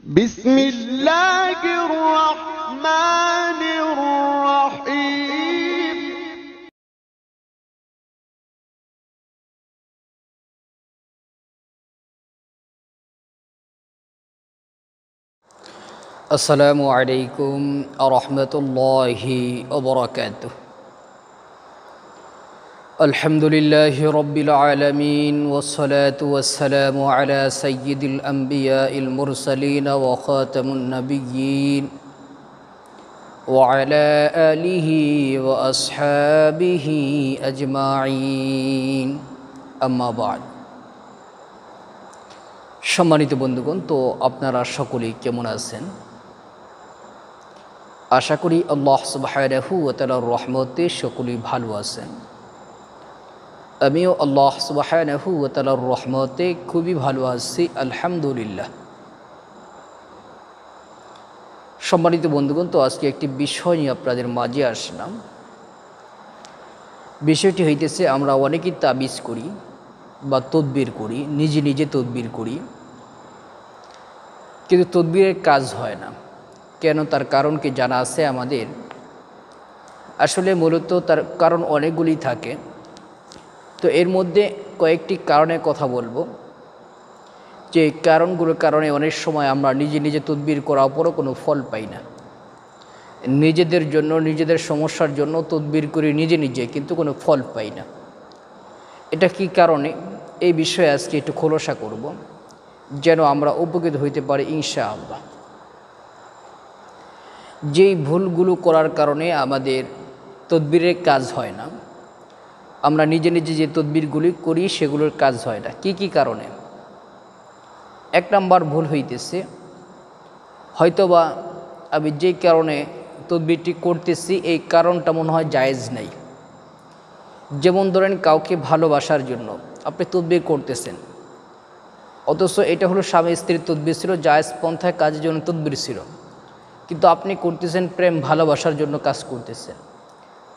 بسم الله الرحمن الرحيم السلام عليكم ورحمة الله وبركاته. الحمد لله رب العالمين والصلاة والسلام على سيد الأنبياء المرسلين وخاتم النبيين وعلى آله وأصحابه أجمعين أما بعد. সম্মানিত বন্ধুগণ, তো আপনারা সকলেই কেমন আছেন? আশা করি আল্লাহ সুবহানাহু ওয়া তাআলার রহমতে সকলেই ভালো আছেন। আমিও আল্লাহ সুবহানাহু ওয়া তাআলার রহমতে খুবই ভালো আছি, আলহামদুলিল্লাহ। সম্মানিত বন্ধুগণ, তো আজকে একটি বিষয় নিয়ে আপনাদের মাঝে আসলাম। বিষয়টি হইতেছে, আমরা অনেকেই তাবিজ করি বা তদবির করি, নিজে নিজে তদবির করি, কিন্তু তদবিরের কাজ হয় না। কেন? তার কারণ কি জানা আছে আমাদের? আসলে মূলত তার কারণ অনেকগুলি থাকে। তো এর মধ্যে কয়েকটি কারণের কথা বলবো, যে কারণগুলোর কারণে অনেক সময় আমরা নিজে নিজে তদবির করার পরও কোনো ফল পাই না। নিজেদের জন্য, নিজেদের সমস্যার জন্য তদবির করি নিজে নিজে, কিন্তু কোনো ফল পাই না। এটা কি কারণে? এই বিষয়ে আজকে একটু খোলাসা করব, যেন আমরা উপকৃত হইতে পারি ইনশাআল্লাহ। যেই ভুলগুলো করার কারণে আমাদের তদবিরের কাজ হয় না, আমরা নিজে নিজে যে তদবিরগুলি করি সেগুলোর কাজ হয় না। কি কি কারণে? এক নাম্বার ভুল হইতেছে, হয়তোবা আমি যেই কারণে তদবিরটি করতেছি এই কারণটা মনে হয় জায়েজ নাই। যেমন ধরেন, কাউকে ভালোবাসার জন্য আপনি তদবির করতেছেন, অথচ এটা হলো স্বামী স্ত্রীর তদবির ছিল, জায়েজ পন্থায় কাজের জন্য তদবির ছিল, কিন্তু আপনি করতেছেন প্রেম ভালোবাসার জন্য কাজ করতেছেন।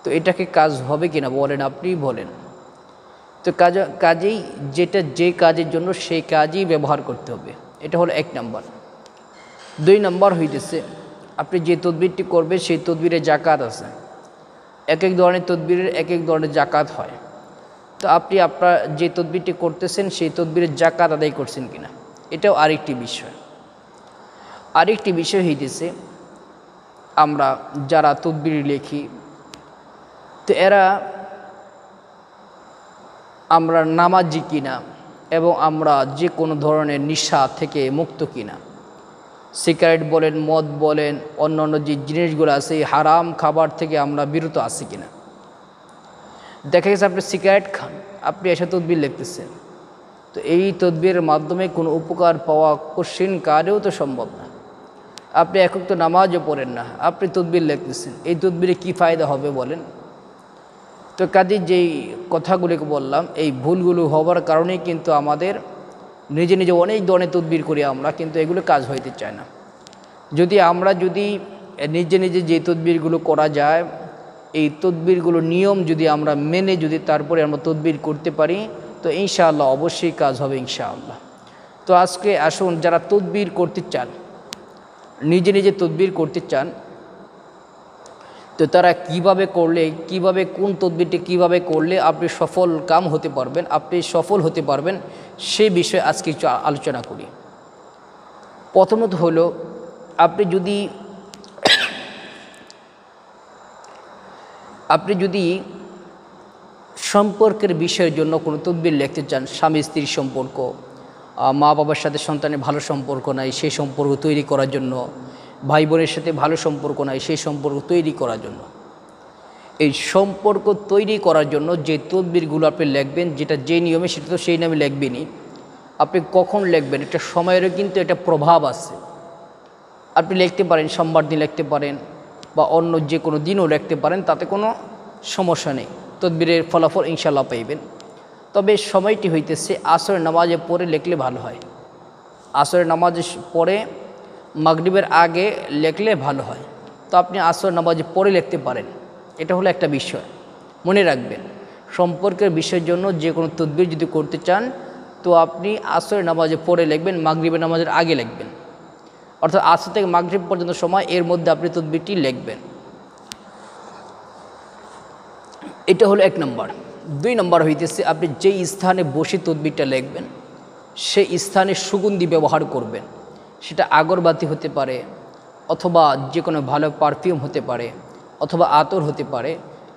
তো এটাকে কাজ হবে কিনা বলেন, আপনিই বলেন। তো কাজেই যেটা যে কাজের জন্য সেই কাজই ব্যবহার করতে হবে, এটা হলো এক নাম্বার। দুই নাম্বার হইতেছে, আপনি যে তদবিরটি করবেন সেই তদবিরে জাকাত আছে। এক এক ধরনের তদবিরের এক এক ধরনের জাকাত হয়। তো আপনি আপনার যে তদবিরটি করতেছেন সেই তদবিরের জাকাত আদায় করছেন কিনা, এটাও আরেকটি বিষয়। আরেকটি বিষয় হইতেছে, আমরা যারা তদবির লেখি, তো আমরা নামাজি কিনা এবং আমরা যে কোনো ধরনের নেশা থেকে মুক্ত কিনা, সিগারেট বলেন, মদ বলেন, অন্যান্য যে জিনিসগুলো আছে এই হারাম খাবার থেকে আমরা বিরত আছি কিনা। দেখা গেছে আপনি সিগারেট খান, আপনি এসে তদবির লিখতেছেন, তো এই তদবিরের মাধ্যমে কোনো উপকার পাওয়া কঠিন কারেও তো সম্ভব না। আপনি একক তো নামাজও পড়েন না, আপনি তদবির লিখতেছেন, এই তদবিরে কী ফায়দা হবে বলেন? তো কাজে যেই কথাগুলিকে বললাম, এই ভুলগুলো হওয়ার কারণেই কিন্তু আমাদের নিজে নিজে অনেক ধরনের তদবির করি আমরা, কিন্তু এগুলো কাজ হইতে চায় না। আমরা যদি নিজে নিজে যে তদবিরগুলো করা যায়, এই তদবিরগুলো নিয়ম যদি আমরা মেনে তারপরে আমরা তদবির করতে পারি, তো ইনশাআল্লাহ অবশ্যই কাজ হবে ইনশাআল্লাহ। তো আজকে আসুন, যারা তদবির করতে চান, নিজে নিজে তদবির করতে চান, তো তারা কিভাবে করলে, কিভাবে কোন তদবিরটি কিভাবে করলে আপনি সফল কাম হতে পারবেন, আপনি সফল হতে পারবেন, সেই বিষয়ে আজকে একটু আলোচনা করি। প্রথমত হলো, আপনি যদি সম্পর্কের বিষয়ের জন্য কোনো তদবির লিখতে চান, স্বামী স্ত্রীর সম্পর্ক, মা বাবার সাথে সন্তানের ভালো সম্পর্ক নাই, সেই সম্পর্ক তৈরি করার জন্য, ভাই বোনের সাথে ভালো সম্পর্ক নাই, সেই সম্পর্ক তৈরি করার জন্য, এই সম্পর্ক তৈরি করার জন্য যে তদবিরগুলো আপনি লিখবেন, যেটা যে নিয়মে সেটা তো সেই নামে লিখবেনই। আপনি কখন লিখবেন, এটা সময়েরও কিন্তু এটা প্রভাব আছে। আপনি লিখতে পারেন সোমবার দিন লিখতে পারেন, বা অন্য যে কোনো দিনও লিখতে পারেন, তাতে কোনো সমস্যা নেই, তদবিরের ফলাফল ইনশাআল্লাহ পাইবেন। তবে সময়টি হইতেছে আসরের নামাজে পড়ে লিখলে ভালো হয়। আসরের নামাজে পড়ে মাগরিবের আগে লিখলে ভালো হয়। তো আপনি আসরের নামাজে পড়ে লিখতে পারেন, এটা হলো একটা বিষয়। মনে রাখবেন, সম্পর্কের বিষয়ের জন্য যে কোনো তদবির যদি করতে চান, তো আপনি আসরের নামাজে পড়ে লিখবেন, মাগরিবের নামাজের আগে লিখবেন। অর্থাৎ আসর থেকে মাগরিব পর্যন্ত সময়, এর মধ্যে আপনি তদবিরটি লিখবেন। এটা হলো 1 নম্বর। 2 নম্বর হইতেছে আপনি যেই স্থানে বসে তদবিরটা লিখবেন সেই স্থানে সুগন্ধি ব্যবহার করবেন। সেটা আগরবাতি হতে পারে, অথবা যে কোনো ভালো পারফিউম হতে পারে, অথবা আতর হতে পারে,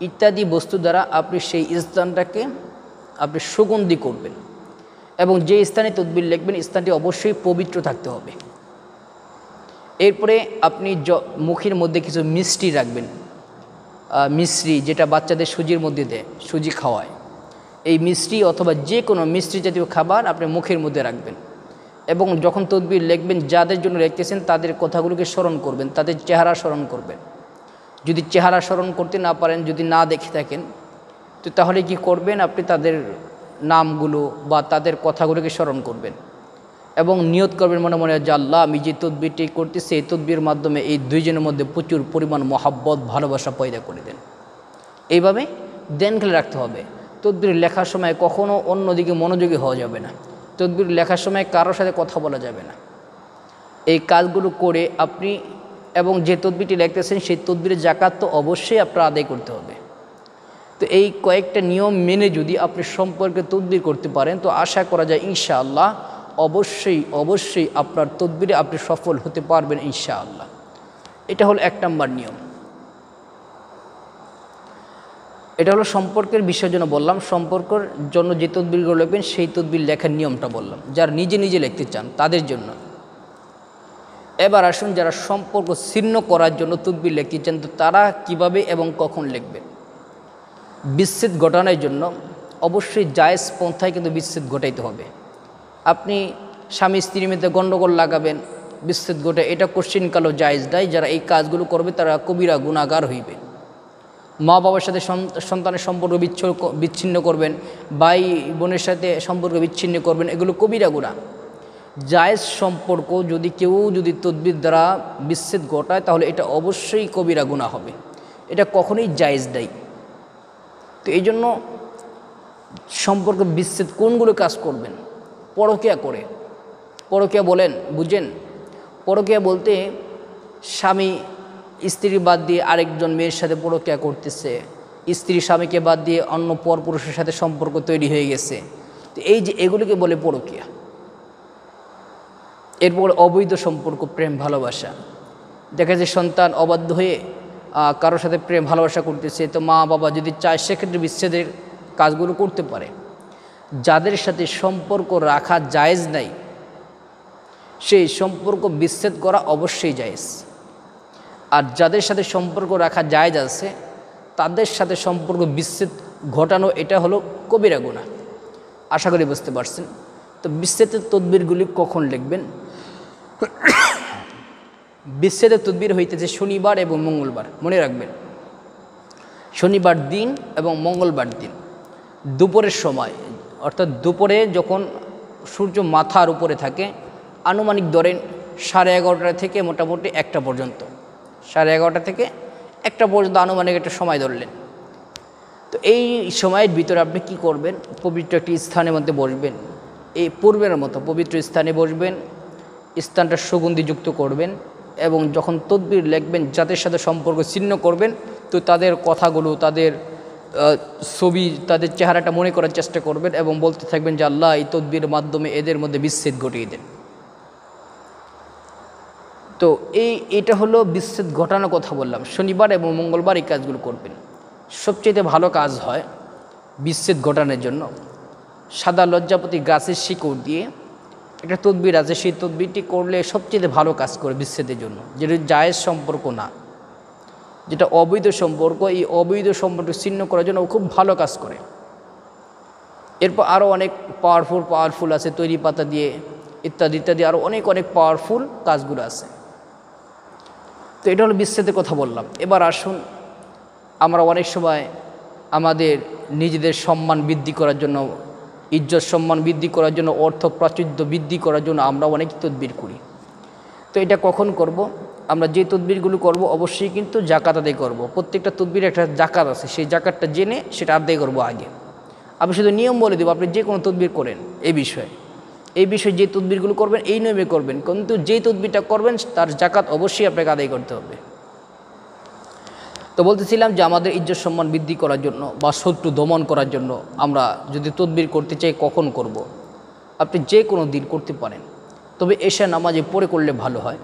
ইত্যাদি বস্তু দ্বারা আপনি সেই স্থানটাকে আপনি সুগন্ধি করবেন। এবং যে স্থানে তদবির লিখবেন স্থানটি অবশ্যই পবিত্র থাকতে হবে। এরপরে আপনি মুখের মধ্যে কিছু মিষ্টি রাখবেন, মিশ্রি, যেটা বাচ্চাদের সুজির মধ্যে দেয়, সুজি খাওয়ায়, এই মিষ্টি অথবা যে কোনো মিষ্টি জাতীয় খাবার আপনি মুখের মধ্যে রাখবেন। এবং যখন তদবির লিখবেন যাদের জন্য লিখতেছেন তাদের কথাগুলোকে স্মরণ করবেন, তাদের চেহারা স্মরণ করবেন। যদি চেহারা স্মরণ করতে না পারেন, যদি না দেখে থাকেন, তো তাহলে কি করবেন, আপনি তাদের নামগুলো বা তাদের কথাগুলোকে স্মরণ করবেন এবং নিয়ত করবেন মনে মনে যে আল্লাহ, আমি যে তদবিরটি করতেছি এই তদবির মাধ্যমে এই দুইজনের মধ্যে প্রচুর পরিমাণ মহাব্বত, ভালোবাসা পয়দা করে দেন। এইভাবে ধ্যান খেলে রাখতে হবে। তদবির লেখার সময় কখনও অন্যদিকে মনোযোগী হওয়া যাবে না। তদবির লেখার সময় কারোর সাথে কথা বলা যাবে না। এই কাজগুলো করে আপনি, এবং যে তদবিরটি লিখতেছেন সেই তদবিরের জাকাত তো অবশ্যই আপনার আদায় করতে হবে। তো এই কয়েকটা নিয়ম মেনে যদি আপনি সম্পর্কে তদবির করতে পারেন তো আশা করা যায় ইনশাআল্লাহ অবশ্যই আপনার তদবিরে আপনি সফল হতে পারবেন ইনশাআল্লাহ। এটা হলো 1 নম্বর নিয়ম। এটা হলো সম্পর্কের বিষয়ের জন্য বললাম। সম্পর্কের জন্য যে তদবিরগুলো লিখবেন সেই তদবির লেখার নিয়মটা বললাম, যারা নিজে নিজে লিখতে চান তাদের জন্য। এবার আসুন যারা সম্পর্ক ছিন্ন করার জন্য তদবির লিখতে চান, তো তারা কিভাবে এবং কখন লিখবেন। বিচ্ছেদ ঘটানোর জন্য অবশ্যই জায়েজ পন্থায় কিন্তু বিচ্ছেদ ঘটাইতে হবে। আপনি স্বামী স্ত্রীর মধ্যে গণ্ডগোল লাগাবেন, বিচ্ছেদ ঘটে, এটা কোশ্চিনকালও জায়েজ নাই। যারা এই কাজগুলো করবে তারা কবিরা গুনাহগার হইবে। মা বাবার সাথে সন্তানের সম্পর্ক বিচ্ছিন্ন করবেন, ভাই বোনের সাথে সম্পর্ক বিচ্ছিন্ন করবেন, এগুলো কবিরা গুনাহ। জায়েজ সম্পর্ক যদি তদবির দ্বারা বিচ্ছেদ ঘটায় তাহলে এটা অবশ্যই কবিরা গুনাহ হবে, এটা কখনোই জায়েজ নাই। তো এই জন্য সম্পর্ক বিচ্ছেদ কোনগুলো কাজ করবেন, পরকীয়া করে। পরকীয়া বলেন, বুঝেন? পরকীয়া বলতে স্বামী স্ত্রী বাদ দিয়ে আরেকজন মেয়ের সাথে পরকীয়া করতেছে, স্ত্রী স্বামীকে বাদ দিয়ে অন্য পরপুরুষের সাথে সম্পর্ক তৈরি হয়ে গেছে। তো এই যে এগুলিকে বলে পরকীয়া। এরপর অবৈধ সম্পর্ক, প্রেম ভালোবাসা। দেখা যায় সন্তান অবাধ্য হয়ে কারোর সাথে প্রেম ভালোবাসা করতেছে, তো মা বাবা যদি চায় সেক্ষেত্রে বিচ্ছেদের কাজগুলো করতে পারে। যাদের সাথে সম্পর্ক রাখা জায়েজ নাই সেই সম্পর্ক বিচ্ছেদ করা অবশ্যই জায়েজ। আর যাদের সাথে সম্পর্ক রাখা জায়েজ আছে তাদের সাথে সম্পর্ক বিচ্ছেদ ঘটানো এটা হলো কবিরা গুনাহ। আশা করি বুঝতে পারছেন। তো বিচ্ছেদের তদবিরগুলি কখন লিখবেন? বিচ্ছেদের তদবির হইতেছে শনিবার এবং মঙ্গলবার, মনে রাখবেন। শনিবার দিন এবং মঙ্গলবার দিন দুপুরের সময়, অর্থাৎ দুপুরে যখন সূর্য মাথার উপরে থাকে, আনুমানিক ধরেন 11:30 থেকে মোটামুটি 1টা পর্যন্ত, 11:30 থেকে 1টা পর্যন্ত আনুমানিক একটা সময় ধরলেন। তো এই সময়ের ভিতরে আপনি কি করবেন? পবিত্র একটি স্থানের মধ্যে বসবেন, এই পূর্বের মতো পবিত্র স্থানে বসবেন, স্থানটা সুগন্ধিযুক্ত করবেন এবং যখন তদবির লিখবেন যাদের সাথে সম্পর্ক ছিন্ন করবেন তো তাদের কথাগুলো, তাদের ছবি, তাদের চেহারাটা মনে করার চেষ্টা করবেন এবং বলতে থাকবেন যে আল্লাহ, এই তদবির মাধ্যমে এদের মধ্যে বিচ্ছেদ ঘটিয়ে দেন। তো এটা হলো বিচ্ছেদ ঘটানোর কথা বললাম। শনিবার এবং মঙ্গলবার এই কাজগুলো করবেন। সবচেয়ে ভালো কাজ হয় বিচ্ছেদ ঘটানোর জন্য সাদা লজ্জাপতি গাছের শিকড় দিয়ে একটা তদবির আছে, সেই তদবিরটি করলে সবচেয়ে ভালো কাজ করে বিচ্ছেদের জন্য। যেটা জায়েজ সম্পর্ক না, যেটা অবৈধ সম্পর্ক, এই অবৈধ সম্পর্ক ছিন্ন করার জন্য খুব ভালো কাজ করে। এরপর আরও অনেক পাওয়ারফুল আছে, তৈরি পাতা দিয়ে ইত্যাদি ইত্যাদি, আরও অনেক পাওয়ারফুল কাজগুলো আছে। তো এটা হলো বিচ্ছেদের কথা বললাম। এবার আসুন, আমরা অনেক সময় আমাদের নিজেদের সম্মান বৃদ্ধি করার জন্য, ইজ্জত সম্মান বৃদ্ধি করার জন্য, অর্থ প্রাচুর্য বৃদ্ধি করার জন্য আমরা অনেক তদবির করি। তো এটা কখন করব? আমরা যে তদবিরগুলো করব অবশ্যই কিন্তু জাকাত আদায় করব। প্রত্যেকটা তদবির একটা জাকাত আছে, সেই জাকাতটা জেনে সেটা আদায় করব আগে। আমি শুধু নিয়ম বলে দেবো, আপনি যে কোনো তদবির করেন এই বিষয়ে। এই বিষয়ে যে তদবিরগুলো করবেন এই নিয়মে করবেন, কিন্তু যেই তদবিরটা করবেন তার জাকাত অবশ্যই আপনাকে আদায় করতে হবে। তো বলতেছিলাম যে আমাদের ইজ্জত সম্মান বৃদ্ধি করার জন্য বা শত্রু দমন করার জন্য আমরা যদি তদবির করতে চাই কখন করব। আপনি যে কোনো দিন করতে পারেন, তবে এশা নামাজে পড়ে করলে ভালো হয়।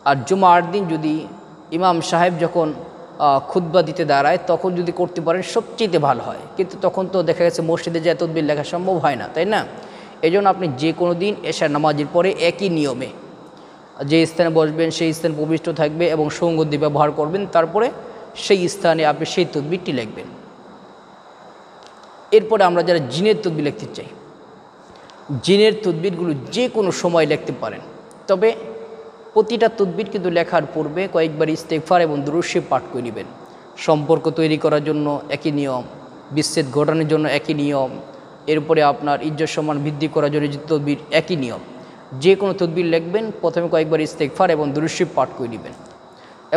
আর জুমার দিন যদি ইমাম সাহেব যখন খুতবা দিতে দাঁড়ায় তখন যদি করতে পারেন সবচেয়ে ভালো হয়, কিন্তু তখন তো দেখা গেছে মসজিদে যায় তদবির লেখা সম্ভব হয় না, তাই না? এই জন্য আপনি যে কোনো দিন এশা নামাজের পরে একই নিয়মে যে স্থানে বসবেন সেই স্থান প্রবিষ্ট থাকবে এবং সঙ্গতি ব্যবহার করবেন, তারপরে সেই স্থানে আপনি সেই তদবিরটি লিখবেন। এরপরে আমরা যারা জিনের তদবির লিখতে চাই, জিনের তদবিরগুলো যে কোনো সময় লিখতে পারেন, তবে প্রতিটা তদবির কিন্তু লেখার পূর্বে কয়েকবার ইস্তেগফার এবং দুরূদ শরীফ পাঠ করে নেবেন। সম্পর্ক তৈরি করার জন্য একই নিয়ম, বিচ্ছেদ ঘটানোর জন্য একই নিয়ম, এরপরে আপনার ইজ্জত সম্মান বৃদ্ধি করার জন্য যে তদবির একই নিয়ম। যে কোনো তদবির লিখবেন প্রথমে কয়েকবার ইস্তেগফার এবং দুরূদ শরীফ পাঠ করে নেবেন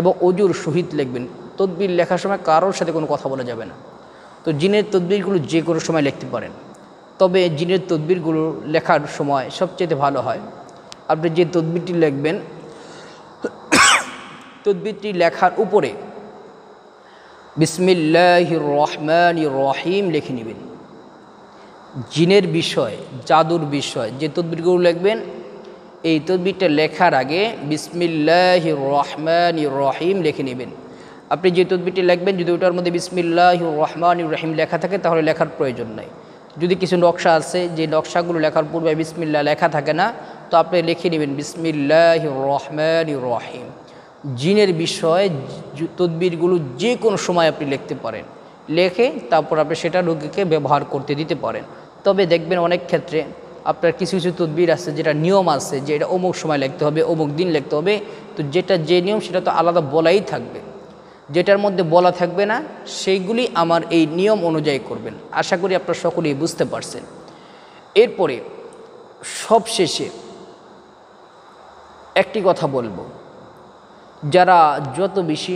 এবং অজুর সহিত লিখবেন। তদবির লেখার সময় কারোর সাথে কোনো কথা বলা যাবে না। তো জিনের তদবিরগুলো যে কোনো সময় লিখতে পারেন, তবে জিনের তদবিরগুলো লেখার সময় সবচেয়ে ভালো হয় আপনি যে তদবিরটি লিখবেন তদবিরটি লেখার উপরে বিসমিল্লাহির রহমানির রহিম লিখে নেবেন। জিনের বিষয়, জাদুর বিষয় যে তদবিরগুলো লিখবেন, এই তদবিরটা লেখার আগে বিসমিল্লাহির রহমানির রহিম লিখে নেবেন। আপনি যে তদবিরটি লিখবেন যদি ওটার মধ্যে বিসমিল্লাহির রহমানির রহিম লেখা থাকে তাহলে লেখার প্রয়োজন নাই। যদি কিছু নকশা আছে যে নকশাগুলো লেখার পূর্বে বিসমিল্লাহ লেখা থাকে না, তো আপনি লিখে নেবেন বিসমিল্লাহির রহমানির রহিম। জিনের বিষয়ে তদবিরগুলো যে কোনো সময় আপনি লিখতে পারেন, লেখে তারপর আপনি সেটা রোগীকে ব্যবহার করতে দিতে পারেন। তবে দেখবেন অনেক ক্ষেত্রে আপনার কিছু কিছু তদবির আছে যেটা নিয়ম আছে যে এটা অমুক সময় লিখতে হবে, অমুক দিন লিখতে হবে। তো যেটা যে নিয়ম সেটা তো আলাদা বলাই থাকবে, যেটার মধ্যে বলা থাকবে না সেইগুলি আমার এই নিয়ম অনুযায়ী করবেন। আশা করি আপনারা সকলেই বুঝতে পারছেন। এরপরে সবশেষে একটি কথা বলবো, যারা যত বেশি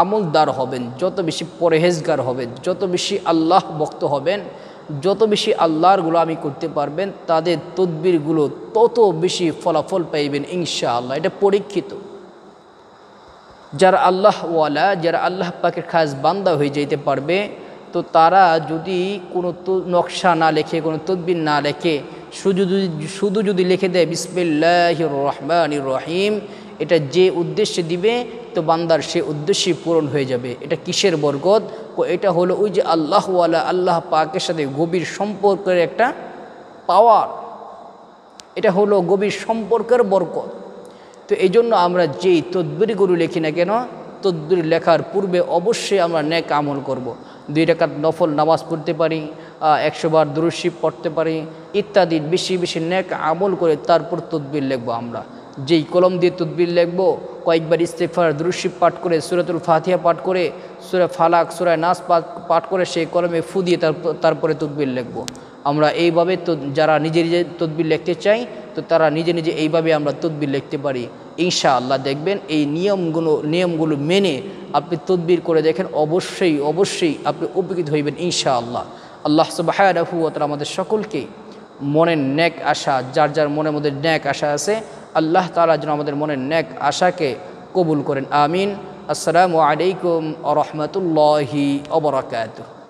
আমলদার হবেন, যত বেশি পরহেজগার হবেন, যত বেশি আল্লাহ ভক্ত হবেন, যত বেশি আল্লাহর গোলামি করতে পারবেন, তাদের তদবিরগুলো তত বেশি ফলাফল পাইবেন ইনশাআল্লাহ। এটা পরীক্ষিত। যারা আল্লাহওয়ালা, যারা আল্লাহ পাকের খাস বান্দা হয়ে যেতে পারবে, তো তারা যদি কোনো নকশা না লেখে, কোনো তদবির না লেখে, শুধু যদি লিখে দেয় বিসমিল্লাহির রহমানির রহিম, এটা যে উদ্দেশ্যে দিবে তো বান্দার সে উদ্দেশ্যই পূরণ হয়ে যাবে। এটা কিসের বরকত? এটা হলো ওই যে আল্লাহওয়ালা, আল্লাহ পাকের সাথে গভীর সম্পর্কের একটা পাওয়ার, এটা হলো গভীর সম্পর্কের বরকত। তো এই জন্য আমরা যেই তদবিরগুলো লিখি না কেন, তদবির লেখার পূর্বে অবশ্যই আমরা নেক আমল করব। 2 রাকাত নফল নামাজ পড়তে পারি, 100 বার দুরূদ শরীফ পড়তে পারি ইত্যাদি বেশি বেশি নেক আমল করে তারপর তদবির লিখব। আমরা যেই কলম দিয়ে তদবির লিখব, কয়েকবার ইস্তেগফার দুরূদ শরীফ পাঠ করে, সূরাতুল ফাতিহা পাঠ করে, সূরা ফালাক, সূরা নাস পাঠ করে সেই কলমে ফু দিয়ে তারপরে তদবির লিখব। আমরা এইভাবে তো যারা নিজে নিজে তদবির লিখতে চাই, তো তারা নিজে নিজে এইভাবে আমরা তদবির লিখতে পারি ইনশাআল্লাহ। দেখবেন এই নিয়মগুলো মেনে আপনি তদবির করে দেখেন, অবশ্যই অবশ্যই আপনি উপকৃত হইবেন ইনশাআল্লাহ। আল্লাহ সুবহানাহু ওয়া তাআলা আমাদের সকলকে মনের নেক আশা, যার যার মনের মধ্যে নেক আশা আছে, আল্লাহ তাআলা যেন আমাদের মনের নেক আশাকে কবুল করেন। আমিন। আসসালামু আলাইকুম ওয়া রাহমাতুল্লাহি ওয়া বারাকাতুহু।